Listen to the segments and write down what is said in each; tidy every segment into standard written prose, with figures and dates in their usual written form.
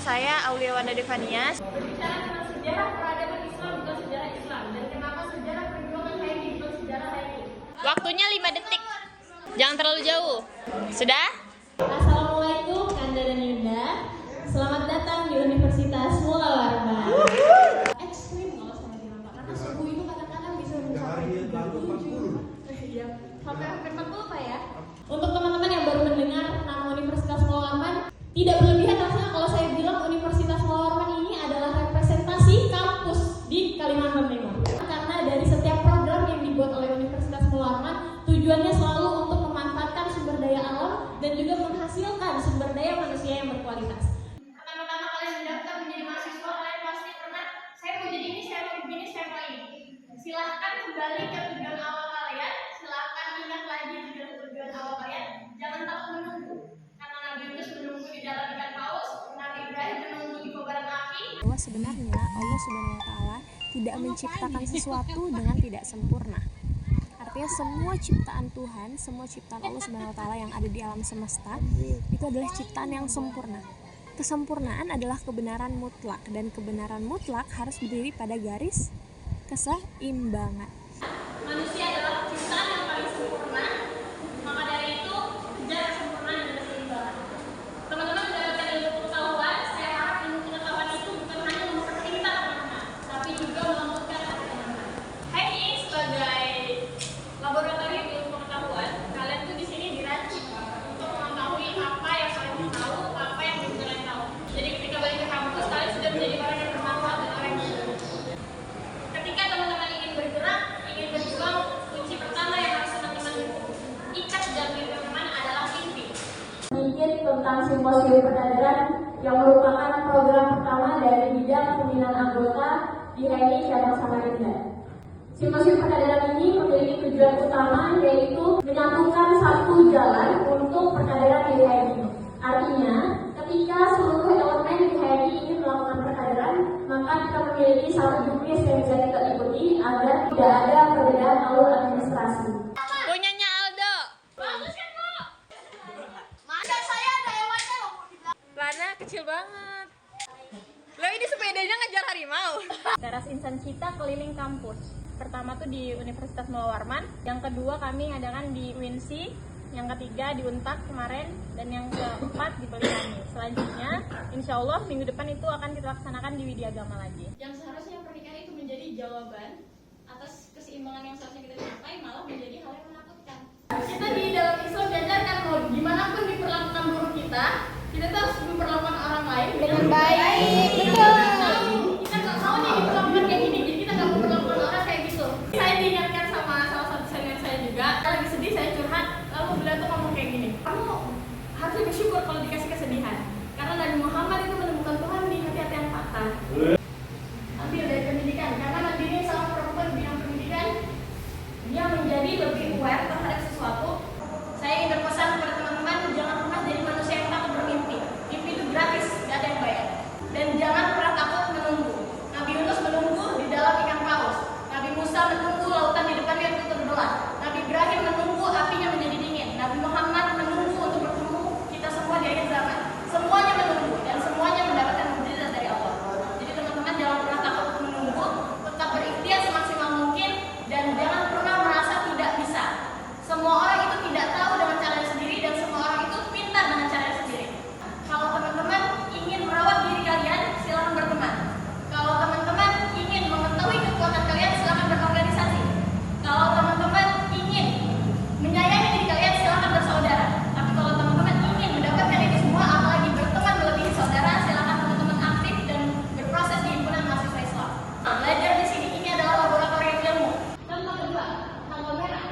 saya Auliawana Devania. Berbicara tentang sejarah peradaban Islam bukan sejarah Islam, dan kenapa sejarah perjuangan HMI bukan sejarah HMI. Waktunya 5 detik. Jangan terlalu jauh. Sudah? Assalamualaikum Kanda dan Yunda. Selamat datang di Universitas Mula Warman. Ekstrim kalau saya bilang Pak, karena suhu itu kadang-kadang bisa mencapai 37. Iya, sampai hampir 40 Pak ya. Untuk teman-teman yang baru mendengar nama Universitas Mula Warman, tidak berlebihan rasanya kalau saya bilang Universitas Mula Warman ini adalah representasi kampus di Kalimantan Timur. Karena dari setiap program yang dibuat oleh Universitas Mula Warman, tujuannya selalu untuk memanfaatkan sumber daya alam dan juga menghasilkan sumber daya manusia yang berkualitas. Pertama-tama kalian mendaftar menjadi mahasiswa, kalian pasti pernah, saya mau jadi ini, saya mau begini, saya mau ini. Silahkan kembali ke tujuan awal kalian, silahkan ingat lagi tujuan awal kalian. Jangan takut menunggu, karena Nabi Yunus menunggu di dalam ikan paus, Nabi Ibrahim menunggu di kobaran api. Bahwa sebenarnya Allah Subhanahu wa Ta'ala tidak menciptakan sesuatu dengan tidak sempurna. Artinya semua ciptaan Tuhan, semua ciptaan Allah Subhanahu wa Ta'ala yang ada di alam semesta itu adalah ciptaan yang sempurna. Kesempurnaan adalah kebenaran mutlak, dan kebenaran mutlak harus berdiri pada garis keseimbangan. Manusia adalah ciptaan yang paling sempurna, maka dari itu kejar kesempurnaan dan keseimbangan. Teman-teman mendapatkan ilmu pengetahuan, saya harap ilmu pengetahuan itu bukan hanya memperpintar teman-teman, tapi juga melembutkan hati teman-teman. HMI sebagai laboratorium ilmu pengetahuan, kalian tuh di sini diracik untuk mengetahui apa yang kalian tahu, apa yang belum kalian tahu. Jadi ketika balik ke kampus, kalian sudah menjadi orang yang bermanfaat dan orang yang berguna. Ketika teman-teman ingin bergerak, ingin berjuang, kunci pertama yang harus teman-teman ikat dalam diri teman-teman adalah mimpi. Sedikit tentang simposium perdagangan yang merupakan program pertama dari bidang pembinaan anggota di HMI cabang Samarinda. Simposium perdagangan ini memiliki tujuan utama yaitu menyatukan satu jalan untuk perdagangan di HMI. Artinya, ketika seluruh elemen di HMI ingin melakukan perdagangan, maka kita memiliki satu juknis yang bisa kita ikuti agar tidak ada perbedaan alur administrasi. Punyanya Aldo. Bagus kan, Bu? Masa saya ada hewannya loh. Lana kecil banget. Lo ini sepedanya ngejar harimau. Teras insan cita keliling kampus. Pertama tuh di Universitas Mula Warman, yang kedua kami ngadakan di UINSI, yang ketiga di UNPAD kemarin, dan yang keempat di Pelitani. Selanjutnya, insya Allah minggu depan itu akan kita laksanakan di Widya Agama lagi. Yang seharusnya pernikahan itu menjadi jawaban atas keseimbangan yang seharusnya kita capai, malah menjadi hal yang menakutkan. Kita di dalam Islam diajarkan bahwa gimana pun diperlakukan guru kita tuh harus memperlakukan orang lain dengan baik. Betul. Kita nggak mau nih diperlakukan kayak gini, jadi kita nggak memperlakukan orang kayak gitu. Saya diingatkan sama salah satu senior saya juga, lagi sedih saya curhat, lalu beliau tuh ngomong kayak gini, kamu harus bersyukur kalau dikasih kesedihan, karena Nabi Muhammad itu menemukan Tuhan di hati-hati yang patah. Ambil dari pendidikan, karena Nabi ini seorang perempuan di bidang pendidikan, dia menjadi lebih aware terhadap sesuatu. Saya ingin berpesan kepada teman-teman, jangan pernah jadi manusia yang takut bermimpi. Mimpi itu gratis, gak ada yang bayar. Dan jangan pernah takut menunggu. Nabi Yunus menunggu di dalam ikan paus. Nabi Musa menunggu lautan di depannya itu terbelah. Nabi Ibrahim menunggu apinya menjadi dingin. Nabi Muhammad menunggu untuk bertemu kita semua di akhir zaman. Semuanya menunggu dan semuanya mendapatkan mukjizat dari Allah. Jadi teman-teman jangan pernah takut menunggu, tetap berikhtiar semaksimal mungkin dan jangan pernah merasa tidak bisa. Semua orang itu tidak tahu dengan caranya sendiri dan semua orang itu pintar dengan caranya sendiri. Kalau teman-teman ingin merawat diri kalian, silakan berteman. Kalau teman-teman ingin mengetahui kekuatan kalian, silakan berorganisasi. Kalau teman-teman ingin menyayangi diri kalian, silakan bersaudara. Tapi kalau teman-teman ingin mendapatkan itu semua, apalagi berteman melebihi saudara, silakan teman-teman aktif dan berproses di himpunan mahasiswa Islam. Belajar di sini ini adalah laboratorium ilmu. Contoh kedua, tanggal merah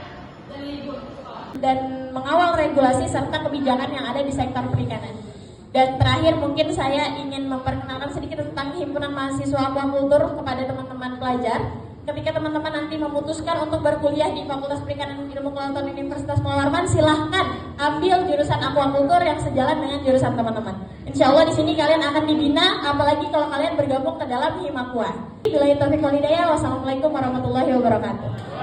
dan libur sekolah. Dan mengawal regulasi serta kebijakan yang ada di sektor perikanan. Dan terakhir mungkin saya ingin memperkenalkan sedikit tentang himpunan mahasiswa aquacultur kepada teman-teman pelajar. Ketika teman-teman nanti memutuskan untuk berkuliah di Fakultas Perikanan Ilmu Kelautan Universitas Mula Warman, silahkan ambil jurusan aquacultur yang sejalan dengan jurusan teman-teman. Insya Allah di sini kalian akan dibina, apalagi kalau kalian bergabung ke dalam Himakua. Wassalamualaikum warahmatullahi wabarakatuh.